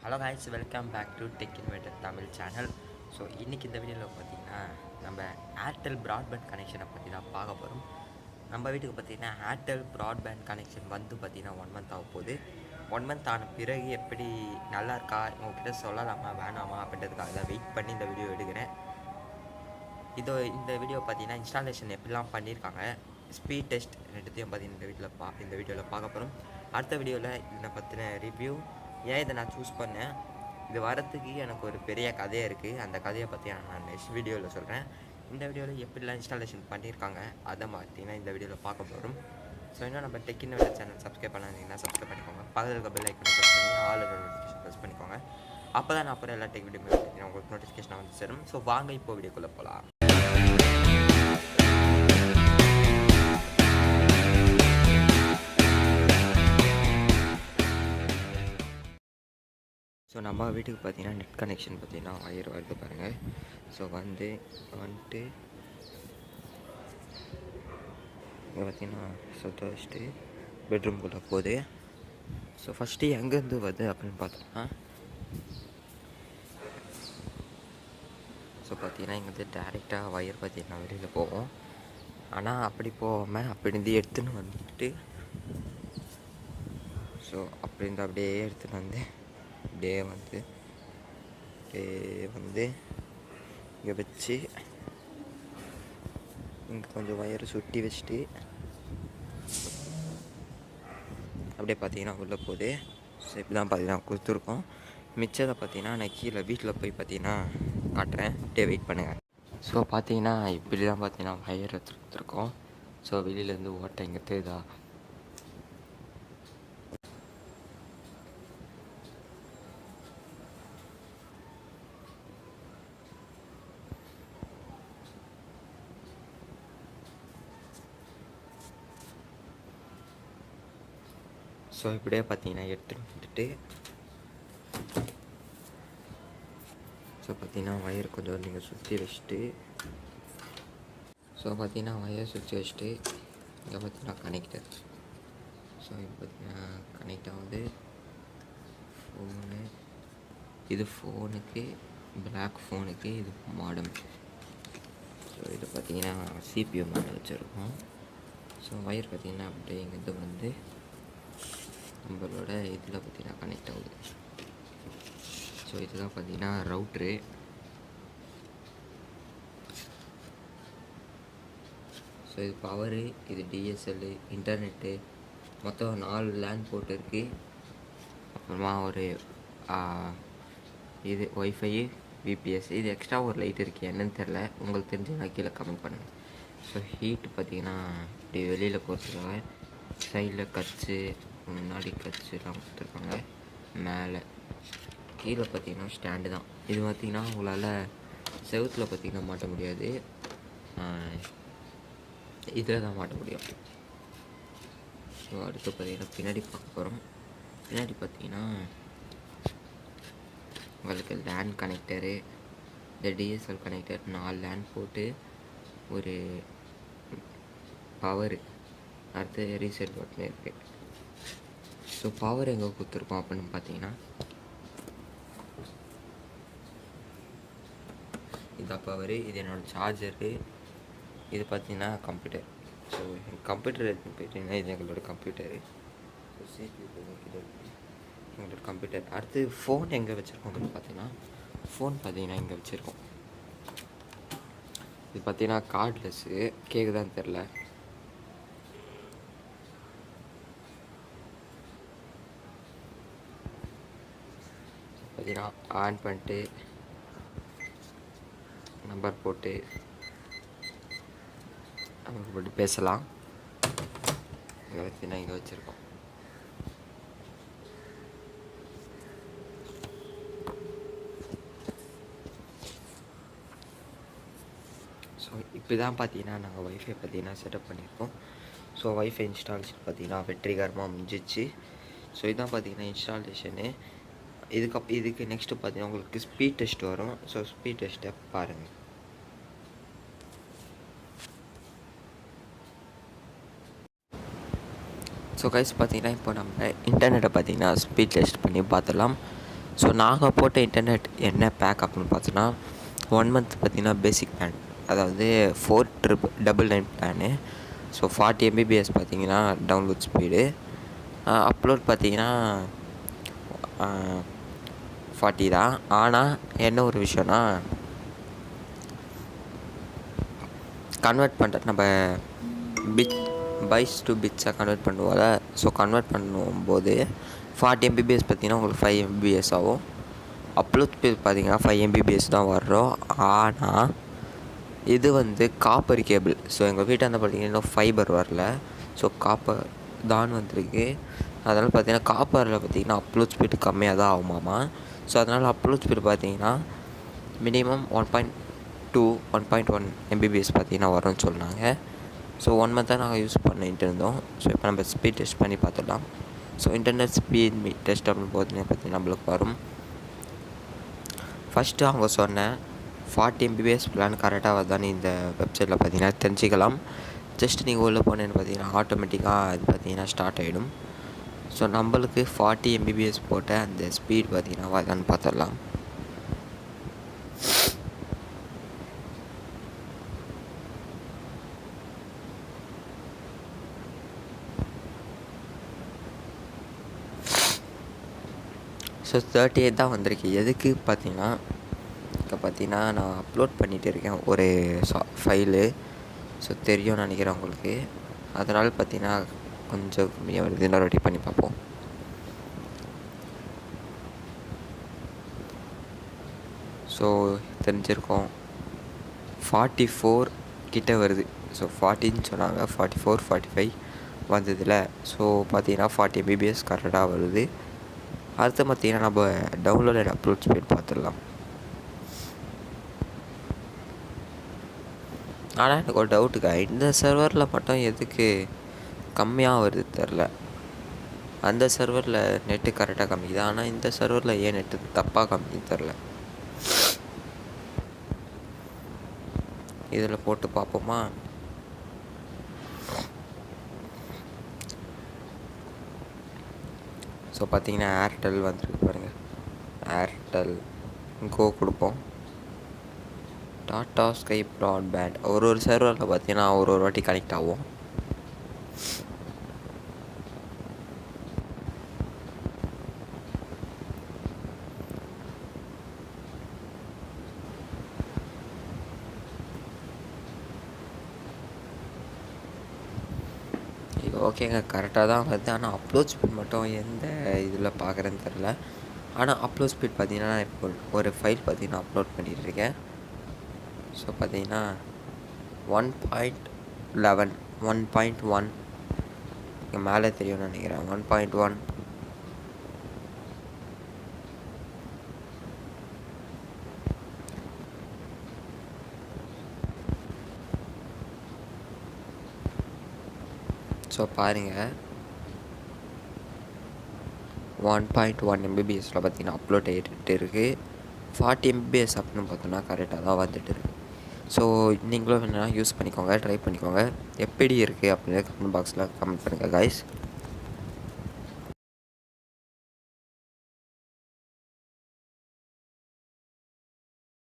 Hello guys, welcome back to tech inverter Tamil channel. So இன்றைக்கி இந்த வீடியோவில் பார்த்திங்கன்னா நம்ம ஏர்டெல் ப்ராட்பேண்ட் கனெக்ஷனை பற்றி தான் பார்க்க போகிறோம். நம்ம வீட்டுக்கு பார்த்திங்கன்னா ஏர்டெல் ப்ராட்பேண்ட் கனெக்ஷன் வந்து பார்த்திங்கன்னா 1 மந்த் ஆக போகுது. 1 மந்த் ஆன பிறகு எப்படி நல்லா இருக்கா உங்கள்கிட்ட சொல்லலாமா வேணாமா அப்படின்றதுக்காக தான் வெயிட் பண்ணி இந்த வீடியோ எடுக்கிறேன். இந்த வீடியோ பார்த்திங்கன்னா இன்ஸ்டாலேஷன் எப்படிலாம் பண்ணியிருக்காங்க, ஸ்பீட் டெஸ்ட் ரெண்டுத்தையும் பார்த்திங்கன்னா இந்த வீடியோவில் பார்க்க போகிறோம். அடுத்த வீடியோவில் இதை பற்றின ரிவ்யூ, ஏன் இதை நான் சூஸ் பண்ணேன், இது வரத்துக்கு எனக்கு ஒரு பெரிய கதையாக இருக்குது. அந்த கதையை பற்றி நான் நெக்ஸ்ட் வீடியோவில் சொல்கிறேன். இந்த வீடியோவில் எப்படிலாம் இன்ஸ்டாலேஷன் பண்ணியிருக்காங்க அதை பார்த்தீங்கன்னா இந்த வீடியோவில் பார்க்க போகிறோம். ஸோ இன்னும் நம்ம டெக் இன்வெர்டர் சேனல் சப்ஸ்கிரைப் பண்ணாதீங்கன்னா சப்ஸ்கிரைப் பண்ணிக்கோங்க. பக்கத்தில் இருக்க பெல் ஐக்கனை ப்ரெஸ் பண்ணி ஆல் நோட்டிஃபிகேஷன் ப்ரெஸ் பண்ணிக்கோங்க. அப்போ தான் நான் அப்புறம் எல்லா டெக் வீடியோ உங்களுக்கு நோட்டிஃபிகேஷன் வந்து சேரும். ஸோ வாங்க இப்போ வீடியோக்குள்ளே போகலாம். ஸோ நம்ம வீட்டுக்கு பார்த்தீங்கன்னா நெட் கனெக்ஷன் பார்த்தீங்கன்னா 1000 வருது பாருங்கள். ஸோ வந்துட்டு இங்கே பார்த்தீங்கன்னா சுத்த வச்சுட்டு பெட்ரூம்குள்ளே போகுது. ஸோ ஃபஸ்ட்டு எங்கேருந்து வருது அப்படின்னு பார்த்தோம்னா, ஸோ பார்த்தீங்கன்னா இங்கேருந்து டேரெக்டாக வயர் பார்த்தீங்கன்னா வெளியில் போகும். ஆனால் அப்படி போகாமல் அப்படி எடுத்துன்னு வந்துட்டு, ஸோ அப்படி இருந்து அப்படியே எடுத்துன்னு வந்து அப்படியே வந்து இங்கே வச்சு இங்கே கொஞ்சம் வயரை சுட்டி வச்சுட்டு அப்படியே பார்த்தீங்கன்னா உள்ளே போகுது. ஸோ இப்படி தான் பார்த்தீங்கன்னா கொடுத்துருக்கோம். மிச்சத்தை பார்த்தீங்கன்னா நான் கீழே வீட்டில் போய் பார்த்தீங்கன்னா காட்டுறேன், அப்படியே வெயிட் பண்ணுங்கள். ஸோ பார்த்தீங்கன்னா இப்படி தான் பார்த்தீங்கன்னா வயரை கொடுத்துருக்கோம். ஸோ வெளியிலேருந்து ஓட்டை இங்கே தெரியுதா. ஸோ இப்படியே பார்த்தீங்கன்னா எடுத்துகிட்டு வந்துட்டு, ஸோ பார்த்தீங்கன்னா வயர் கொஞ்சம் நீங்கள் சுற்றி வச்சுட்டு, ஸோ பார்த்தீங்கன்னா வயர் சுற்றி வச்சுட்டு இங்கே பார்த்தீங்கன்னா கனெக்டர். ஸோ இப்போ பார்த்தீங்கன்னா கனெக்ட் ஆகுது ஃபோனு. இது ஃபோனுக்கு, பிளாக் ஃபோனுக்கு இது மாடம். ஸோ இது பார்த்தீங்கன்னா சிபியூ மாடல் வச்சுருக்கோம். ஸோ வயர் பார்த்தீங்கன்னா அப்படியே இங்கேருந்து வந்து நம்மளோட இதில் பார்த்தீங்கன்னா கனெக்ட் ஆகுது. ஸோ இதுதான் பார்த்தீங்கன்னா ரவுட்ரு. ஸோ இது பவரு, இது டிஎஸ்எல்லு, இன்டர்நெட்டு, மொத்தம் 4 லேண்ட் போர்ட் இருக்குது. அப்புறமா ஒரு இது ஒய்ஃபை, விபிஎஸ், இது எக்ஸ்ட்ரா ஒரு லைட் இருக்குது, என்னன்னு தெரில, உங்களுக்கு தெரிஞ்சுன்னா கீழே கமெண்ட் பண்ணுங்கள். ஸோ ஹீட்டு பார்த்தீங்கன்னா இப்படி வெளியில் போகிறதுக்காக சைடில் கட்ஸு, முன்னாடி கட்ஸுலாம் கொடுத்துருக்காங்க. மேலே கீழே பார்த்தீங்கன்னா ஸ்டாண்டு தான். இது பார்த்திங்கன்னா உங்களால் செவுத்தில் பார்த்திங்கன்னா மாட்ட முடியாது, இதில் தான் மாட்ட முடியும். ஸோ அடுத்து பார்த்திங்கன்னா பின்னாடி பார்க்க போகிறோம். பின்னாடி பார்த்திங்கன்னா உங்களுக்கு லேண்ட் கனெக்டரு, இந்த டிஎஸ்எல் கனெக்டர், 4 லேண்ட் போட்டு ஒரு பவரு, அடுத்து ரீசெட் பட்டன் இருக்குது. ஸோ பவர் எங்கே கொடுத்துருக்கோம் அப்படின்னு பார்த்தீங்கன்னா, இதான் பவரு, இது என்னோடய சார்ஜரு, இது பார்த்தீங்கன்னா கம்ப்யூட்டர். ஸோ கம்ப்யூட்டர் எடுத்துன்னு போயிட்டீங்கன்னா இது எங்களோட கம்ப்யூட்டரு. ஸோ சிபியூ எங்களோட கம்ப்யூட்டர். அடுத்து ஃபோன் எங்கே வச்சுருக்கோம் அப்படின்னு பார்த்தீங்கன்னா, ஃபோன் பார்த்தீங்கன்னா இங்கே வச்சுருக்கோம். இது பார்த்தீங்கன்னா கார்ட்லெஸ்ஸு, கேட்குதான்னு தெரில. பார்த்தீங்கன்னா ஆன் பண்ணிட்டு நம்பர் போட்டு நம்பர் போட்டு பேசலாம். இங்கே பார்த்தீங்கன்னா இங்கே வச்சுருக்கோம். ஸோ இப்படி தான் பார்த்தீங்கன்னா நாங்கள் ஒய்ஃபை பார்த்தீங்கன்னா செட்டப் பண்ணியிருக்கோம். ஸோ ஒய்ஃபை இன்ஸ்டாலேஷன் பார்த்தீங்கன்னா வெற்றிகரமாக முடிஞ்சிச்சு. ஸோ இதுதான் பார்த்தீங்கன்னா இன்ஸ்டாலேஷனு. இதுக்கு நெக்ஸ்ட்டு பார்த்தீங்கன்னா உங்களுக்கு ஸ்பீட் டெஸ்ட் வரும். ஸோ ஸ்பீட் டெஸ்ட்டை பாருங்கள். ஸோ கைஸ் பார்த்தீங்கன்னா இப்போ நம்ம இன்டர்நெட்டை பார்த்தீங்கன்னா ஸ்பீட் டெஸ்ட் பண்ணி பார்த்துடலாம். ஸோ நாங்கள் போட்ட இன்டர்நெட் என்ன பேக் அப்படின்னு பார்த்தோன்னா 1 மந்த் பார்த்திங்கன்னா பேசிக் பிளான், அதாவது 4,999 பிளானு. ஸோ 40 MBPS பார்த்திங்கன்னா டவுன்லோட் ஸ்பீடு, அப்லோட் பார்த்திங்கன்னா 40 தான். ஆனால் என்ன ஒரு விஷயம்னா, கன்வெர்ட் பண்ணுற நம்ம பைட்ஸ் டு பிட்ஸாக கன்வெர்ட் பண்ணுவோம்ல. ஸோ கன்வெர்ட் பண்ணும்போது 40 MBPS பார்த்திங்கன்னா உங்களுக்கு 5 MBPS ஆகும். அப்லோட் ஸ்பீட் பார்த்திங்கன்னா 5 MBPS தான் வர்றோம். ஆனால் இது வந்து காப்பர் கேபிள். ஸோ எங்கள் வீட்டாண்ட பார்த்திங்கன்னா இன்னும் ஃபைபர் வரல. ஸோ காப்பர் தான் வந்திருக்கு. அதனால் பார்த்திங்கன்னா காப்பரில் பார்த்திங்கன்னா அப்லோட் ஸ்பீடு கம்மியாக தான் ஆகுமாமா. ஸோ அதனால் அப்லோட் ஸ்பீடு பார்த்திங்கன்னா மினிமம் 1.2 1.1 MBPS பார்த்திங்கன்னா வரும்னு சொன்னாங்க. ஸோ 1 மந்த்தாக நாங்கள் யூஸ் பண்ணிட்டு இருந்தோம். ஸோ இப்போ நம்ம ஸ்பீட் டெஸ்ட் பண்ணி பார்த்துடலாம். ஸோ இன்டர்நெட் ஸ்பீட் டெஸ்ட் அப்படின்னு போதுன்னு பார்த்திங்கன்னா நம்மளுக்கு வரும். ஃபஸ்ட்டு அவங்க சொன்ன 40 MBPS பிளான் கரெக்டாக வருதான்னு இந்த வெப்சைட்டில் பார்த்திங்கன்னா தெரிஞ்சிக்கலாம். ஜஸ்ட் நீங்கள் உள்ளே போனேன்னு பார்த்தீங்கன்னா ஆட்டோமேட்டிக்காக அது பார்த்திங்கன்னா ஸ்டார்ட் ஆகிடும். ஸோ நம்மளுக்கு 40 MBPS போட்ட அந்த ஸ்பீட் பார்த்திங்கன்னா வருதான்னு பார்த்துடலாம். ஸோ 38 தான் வந்திருக்கு. எதுக்கு பார்த்தீங்கன்னா, இப்போ பார்த்தீங்கன்னா நான் அப்லோட் பண்ணிகிட்டு இருக்கேன் ஒரு ஃபைலு. ஸோ தெரியும்னு நினைக்கிறேன் உங்களுக்கு. அதனால் பார்த்தீங்கன்னா கொஞ்சம் கம்மியாக வருது. இன்னொரு வாட்டி பண்ணி பார்ப்போம். ஸோ தெரிஞ்சிருக்கோம் 44 கிட்டே வருது. ஸோ 40ன்னு சொன்னாங்க, 44 45 வந்ததில்ல. ஸோ பார்த்தீங்கன்னா 40 MBPS கரெக்டாக வருது. அடுத்து பார்த்திங்கன்னா நம்ம டவுன்லோட் அண்ட் அப்லோட் ஸ்பீட் பார்த்துடலாம். ஆனால் எனக்கு ஒரு டவுட்டுக்கா, இந்த சர்வரில் மட்டும் எதுக்கு கம்மியாக வருது தெரில. அந்த சர்வரில் நெட்டு கரெக்டாக காமிக்குது, ஆனால் இந்த சர்வரில் ஏன் நெட்டு தப்பாக காமிக்குது தெரில. இதில் போட்டு பார்ப்போமா. ஸோ பார்த்தீங்கன்னா ஏர்டெல் வந்துருக்கு பாருங்கள். ஏர்டெல் கோ கொடுப்போம். டாட்டா ஸ்கை ப்ராட்பேண்ட் ஒரு சர்வரில் பார்த்தீங்கன்னா ஒரு வாட்டி கனெக்ட் ஆகும். ஓகேங்க, கரெக்டாக தான் வருது. ஆனால் அப்லோட் ஸ்பீட் மட்டும் எந்த இதில் பார்க்குறேன்னு தெரில. ஆனால் அப்லோட் ஸ்பீட் பார்த்திங்கன்னா நான் இப்போ ஒரு ஃபைல் பார்த்திங்கன்னா அப்லோட் பண்ணிகிட்ருக்கேன். ஸோ பார்த்திங்கன்னா 1.11 1.1 இங்கே மேலே தெரியும்னு நினைக்கிறேன். 1.1 ஸோ பாருங்கள் 1.1 MBPSல பார்த்திங்கன்னா அப்லோட் ஆகிட்டு இருக்குது. 40 MBPS அப்படின்னு பார்த்தோன்னா கரெக்டாக தான் வந்துட்டு இருக்குது. ஸோ நீங்களும் வேணால் யூஸ் பண்ணிக்கோங்க, ட்ரை பண்ணிக்கோங்க. எப்படி இருக்குது அப்படின்னு கமெண்ட் பாக்ஸில் கமெண்ட் பண்ணுங்கள் காய்ஸ்.